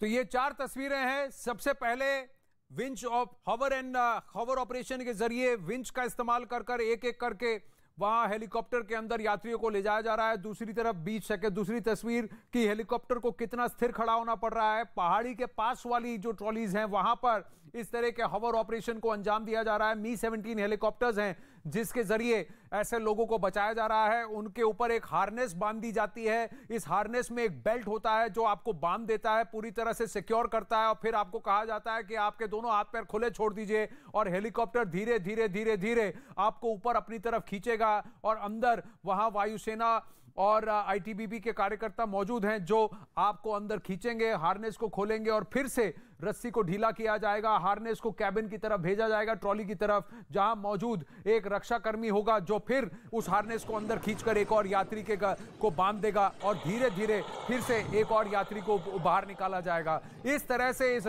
तो ये 4 तस्वीरें हैं। सबसे पहले विंच ऑफ हॉवर ऑपरेशन के जरिए विंच का इस्तेमाल कर कर एक एक करके वहां हेलीकॉप्टर के अंदर यात्रियों को ले जाया जा रहा है। दूसरी तरफ 20 सेकंड दूसरी तस्वीर कि हेलीकॉप्टर को कितना स्थिर खड़ा होना पड़ रहा है। पहाड़ी के पास वाली जो ट्रॉलीज हैं वहां पर इस तरह के हॉवर ऑपरेशन को अंजाम दिया जा रहा है। मी-17 हेलीकॉप्टर्स हैं जिसके जरिए ऐसे लोगों को बचाया जा रहा है। उनके ऊपर एक हार्नेस बांध दी जाती है। इस हार्नेस में एक बेल्ट होता है जो आपको बांध देता है, पूरी तरह से सिक्योर करता है और फिर आपको कहा जाता है कि आपके दोनों हाथ पैर खुले छोड़ दीजिए और हेलीकॉप्टर धीरे धीरे धीरे धीरे आपको ऊपर अपनी तरफ खींचेगा। और अंदर वहां वायुसेना और आईटीबीपी के कार्यकर्ता मौजूद हैं जो आपको अंदर खींचेंगे, हार्नेस को खोलेंगे और फिर से रस्सी को ढीला किया जाएगा। हार्नेस को कैबिन की तरफ भेजा जाएगा, ट्रॉली की तरफ, जहां मौजूद एक रक्षाकर्मी होगा जो फिर उस हार्नेस को अंदर खींचकर एक और यात्री को बांध देगा और धीरे धीरे फिर से एक और यात्री को बाहर निकाला जाएगा। इस तरह से इस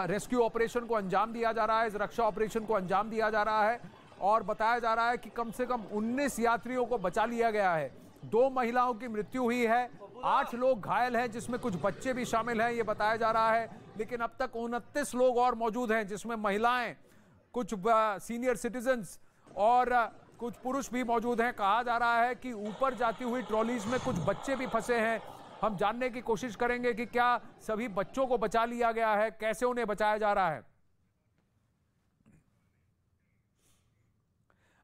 रेस्क्यू ऑपरेशन को अंजाम दिया जा रहा है। इस रक्षा ऑपरेशन को अंजाम दिया जा रहा है और बताया जा रहा है कि कम से कम 19 यात्रियों को बचा लिया गया है। 2 महिलाओं की मृत्यु हुई है, 8 लोग घायल हैं जिसमें कुछ बच्चे भी शामिल हैं, ये बताया जा रहा है। लेकिन अब तक 29 लोग और मौजूद हैं जिसमें महिलाएं, कुछ सीनियर सिटीजन्स और कुछ पुरुष भी मौजूद हैं। कहा जा रहा है कि ऊपर जाती हुई ट्रॉलीज में कुछ बच्चे भी फंसे हैं। हम जानने की कोशिश करेंगे कि क्या सभी बच्चों को बचा लिया गया है, कैसे उन्हें बचाया जा रहा है।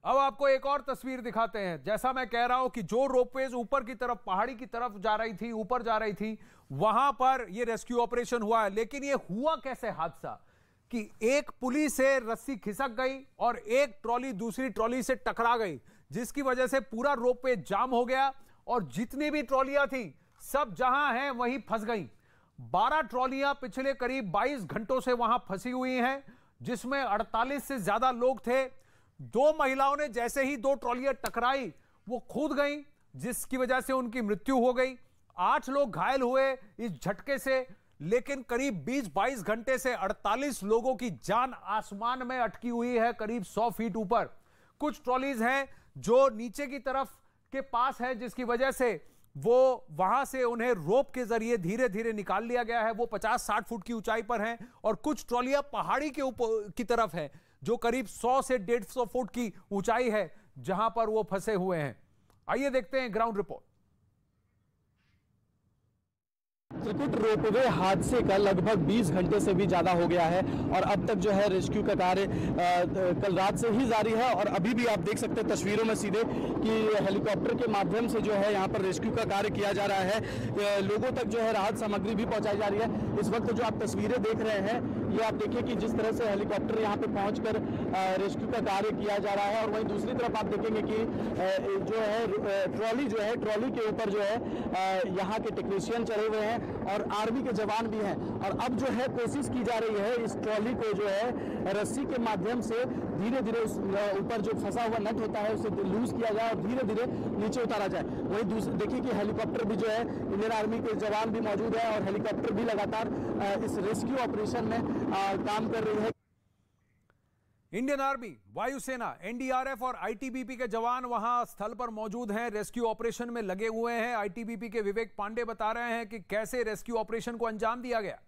अब आपको एक और तस्वीर दिखाते हैं। जैसा मैं कह रहा हूं कि जो रोपवेज ऊपर की तरफ पहाड़ी की तरफ जा रही थी, ऊपर जा रही थी, वहां पर यह रेस्क्यू ऑपरेशन हुआ है। लेकिन यह हुआ कैसे हादसा कि एक पुली से रस्सी खिसक गई और एक ट्रॉली दूसरी ट्रॉली से टकरा गई, जिसकी वजह से पूरा रोपवे जाम हो गया और जितनी भी ट्रॉलियां थी सब जहां हैं वहीं फंस गई। 12 ट्रॉलियां पिछले करीब 22 घंटों से वहां फंसी हुई हैं, जिसमें 48 से ज्यादा लोग थे। 2 महिलाओं ने जैसे ही 2 ट्रॉलियां टकराई वो कूद गई, जिसकी वजह से उनकी मृत्यु हो गई। 8 लोग घायल हुए इस झटके से। लेकिन करीब 20-22 घंटे से 48 लोगों की जान आसमान में अटकी हुई है, करीब 100 फीट ऊपर। कुछ ट्रॉलीज हैं जो नीचे की तरफ के पास है, जिसकी वजह से वो वहां से उन्हें रोप के जरिए धीरे धीरे निकाल लिया गया है। वो 50-60 फुट की ऊंचाई पर हैं और कुछ ट्रॉलियां पहाड़ी के ऊपर की तरफ है जो करीब 100 से 150 फुट की ऊंचाई है, जहां पर वो फंसे हुए हैं। आइए देखते हैं ग्राउंड रिपोर्ट। त्रिकुट रोपवे हादसे का लगभग 20 घंटे से भी ज्यादा हो गया है और अब तक जो है रेस्क्यू का कार्य कल रात से ही जारी है। और अभी भी आप देख सकते हैं तस्वीरों में सीधे कि हेलीकॉप्टर के माध्यम से जो है यहाँ पर रेस्क्यू का कार्य किया जा रहा है। लोगों तक जो है राहत सामग्री भी पहुंचाई जा रही है। इस वक्त जो आप तस्वीरें देख रहे हैं, ये आप देखिए कि जिस तरह से हेलीकॉप्टर यहाँ पे पहुंचकर रेस्क्यू का कार्य किया जा रहा है। और वहीं दूसरी तरफ आप देखेंगे कि जो है ट्रॉली के ऊपर जो है यहाँ के टेक्नीशियन चढ़े हुए हैं और आर्मी के जवान भी हैं। और अब जो है कोशिश की जा रही है इस ट्रॉली को जो है रस्सी के माध्यम से धीरे धीरे उस ऊपर जो फंसा हुआ नट होता है उसे लूज किया जाए और धीरे धीरे नीचे उतारा जाए। वहीं देखिए कि हेलीकॉप्टर भी जो है, इंडियन आर्मी के जवान भी मौजूद है और हेलीकॉप्टर भी लगातार इस रेस्क्यू ऑपरेशन में काम कर रही है। इंडियन आर्मी, वायुसेना, एनडीआरएफ और आईटीबीपी के जवान वहां स्थल पर मौजूद हैं, रेस्क्यू ऑपरेशन में लगे हुए हैं। आईटीबीपी के विवेक पांडे बता रहे हैं कि कैसे रेस्क्यू ऑपरेशन को अंजाम दिया गया।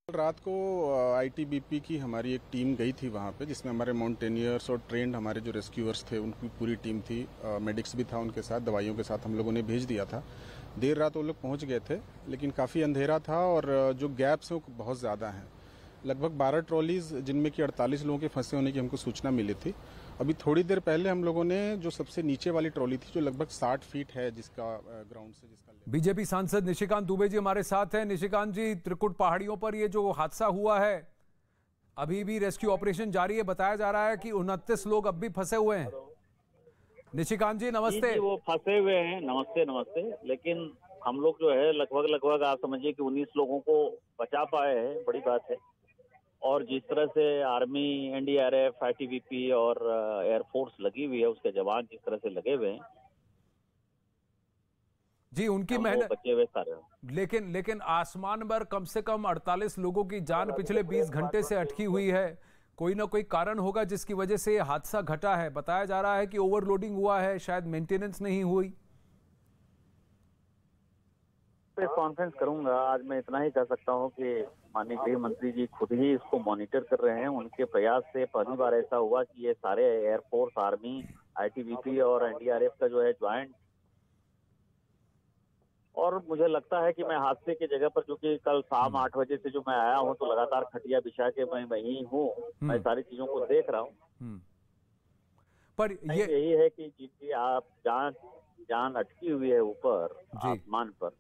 रात को आईटीबीपी की हमारी एक टीम गई थी वहाँ पे, जिसमें हमारे माउंटेनियर्स और ट्रेंड हमारे जो रेस्क्यूअर्स थे उनकी पूरी टीम थी। मेडिक्स भी था उनके साथ, दवाइयों के साथ हम लोगों ने भेज दिया था। देर रात वो लोग पहुँच गए थे, लेकिन काफ़ी अंधेरा था और जो गैप्स हैं वो बहुत ज़्यादा हैं। लगभग 12 ट्रॉलीज जिनमें कि 48 लोगों के फंसे होने की हमको सूचना मिली थी। अभी थोड़ी देर पहले हम लोगों ने जो सबसे नीचे वाली ट्रॉली थी जो लगभग 60 फीट है जिसका ग्राउंड से जिसका बीजेपी सांसद निशिकांत दुबे जी हमारे साथ हैं। निशिकांत जी, त्रिकुट पहाड़ियों पर ये जो हादसा हुआ है, अभी भी रेस्क्यू ऑपरेशन जारी है। बताया जा रहा है कि 29 लोग अब भी फंसे हुए हैं। निशिकांत जी नमस्ते। जी, वो फंसे हुए हैं। नमस्ते। लेकिन हम लोग जो है लगभग आप समझिए कि 19 लोगों को बचा पाए हैं, बड़ी बात है। और जिस तरह से आर्मी, एनडीआरएफ, आईटीबीपी और एयरफोर्स लगी हुई है, उसके जवान जिस तरह से लगे हुए हैं जी, उनकी मेहनत बचे हुए सारे। लेकिन आसमान पर कम से कम 48 लोगों की जान पिछले 20 घंटे से अटकी हुई है। कोई ना कोई कारण होगा जिसकी वजह से हादसा घटा है। बताया जा रहा है कि ओवरलोडिंग हुआ है, शायद मेंटेनेंस नहीं हुई। प्रेस कॉन्फ्रेंस करूंगा। आज मैं इतना ही कह सकता हूं कि माननीय गृह मंत्री जी खुद ही इसको मॉनिटर कर रहे हैं। उनके प्रयास से पहली बार ऐसा हुआ कि ये सारे एयरफोर्स, आर्मी, आईटीबीपी और एनडीआरएफ का जो है ज्वाइंट, और मुझे लगता है कि मैं हादसे की जगह पर, क्योंकि कल शाम 8 बजे से जो मैं आया हूं तो लगातार खटिया बिछा के मैं वहीं हूं, मैं सारी चीजों को देख रहा हूं। पर ये यही है कि जिनकी आप जान अटकी हुई है ऊपर आसमान पर,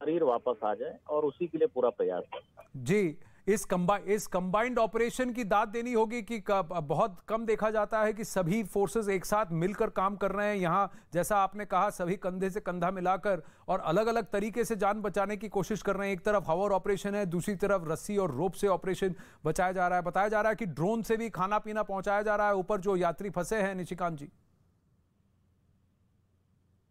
शरीर वापस आ जाए और उसी के लिए पूरा प्रयास है। जी, इस कंबाइंड ऑपरेशन की दाद देनी होगी कि बहुत कम देखा जाता है कि सभी फोर्सेस एक साथ मिलकर काम कर रहे हैं। यहाँ जैसा आपने कहा, सभी कंधे से कंधा मिलाकर और अलग अलग तरीके से जान बचाने की कोशिश कर रहे हैं। एक तरफ हवर ऑपरेशन है, दूसरी तरफ रस्सी और रोप से ऑपरेशन बचाया जा रहा है। बताया जा रहा है कि ड्रोन से भी खाना पीना पहुंचाया जा रहा है ऊपर जो यात्री फंसे हैं। निशिकांत जी,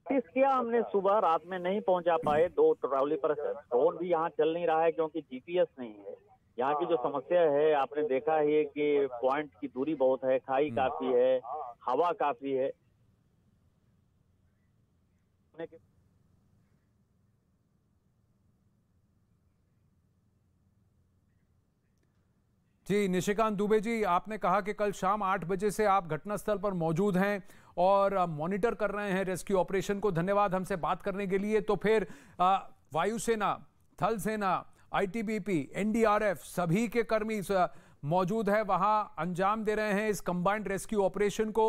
किया हमने, सुबह रात में नहीं पहुंचा पाए, 2 ट्रॉली पर ड्रोन भी यहाँ चल नहीं रहा है क्योंकि जीपीएस नहीं है। यहाँ की जो समस्या है आपने देखा है कि पॉइंट की दूरी बहुत है, खाई काफी है, हवा काफी है। जी निशिकांत दुबे जी, आपने कहा कि कल शाम 8 बजे से आप घटनास्थल पर मौजूद हैं और मॉनिटर कर रहे हैं रेस्क्यू ऑपरेशन को। धन्यवाद हमसे बात करने के लिए। तो फिर वायुसेना, थल सेना, आईटीबीपी, एनडीआरएफ सभी के कर्मी मौजूद है, वहां अंजाम दे रहे हैं इस कंबाइंड रेस्क्यू ऑपरेशन को,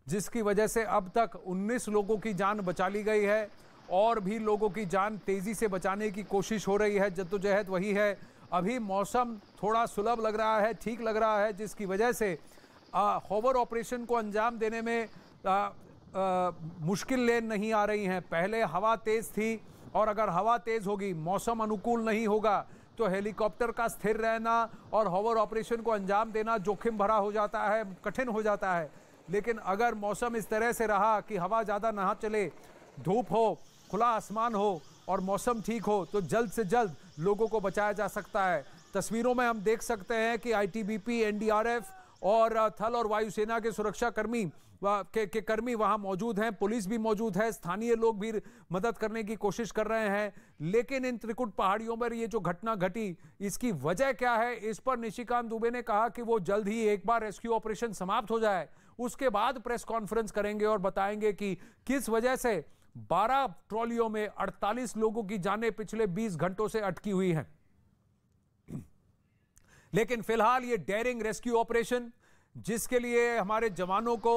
जिसकी वजह से अब तक 19 लोगों की जान बचा ली गई है और भी लोगों की जान तेजी से बचाने की कोशिश हो रही है। जद्दोजहद वही है। अभी मौसम थोड़ा सुलभ लग रहा है, ठीक लग रहा है, जिसकी वजह से होवर ऑपरेशन को अंजाम देने में मुश्किल लेन नहीं आ रही हैं। पहले हवा तेज थी और अगर हवा तेज होगी, मौसम अनुकूल नहीं होगा तो हेलीकॉप्टर का स्थिर रहना और होवर ऑपरेशन को अंजाम देना जोखिम भरा हो जाता है, कठिन हो जाता है। लेकिन अगर मौसम इस तरह से रहा कि हवा ज़्यादा ना चले, धूप हो, खुला आसमान हो और मौसम ठीक हो, तो जल्द से जल्द लोगों को बचाया जा सकता है। तस्वीरों में हम देख सकते हैं कि आईटीबीपी, एनडीआरएफ और थल और वायुसेना के सुरक्षा कर्मी कर्मी वहां मौजूद हैं, पुलिस भी मौजूद है, स्थानीय लोग भी मदद करने की कोशिश कर रहे हैं। लेकिन इन त्रिकुट पहाड़ियों पर ये जो घटना घटी, इसकी वजह क्या है, इस पर निशिकांत दुबे ने कहा कि वो जल्द ही एक बार रेस्क्यू ऑपरेशन समाप्त हो जाए उसके बाद प्रेस कॉन्फ्रेंस करेंगे और बताएंगे कि किस वजह से 12 ट्रॉलियों में 48 लोगों की जानें पिछले 20 घंटों से अटकी हुई हैं। लेकिन फिलहाल ये डेयरिंग रेस्क्यू ऑपरेशन, जिसके लिए हमारे जवानों को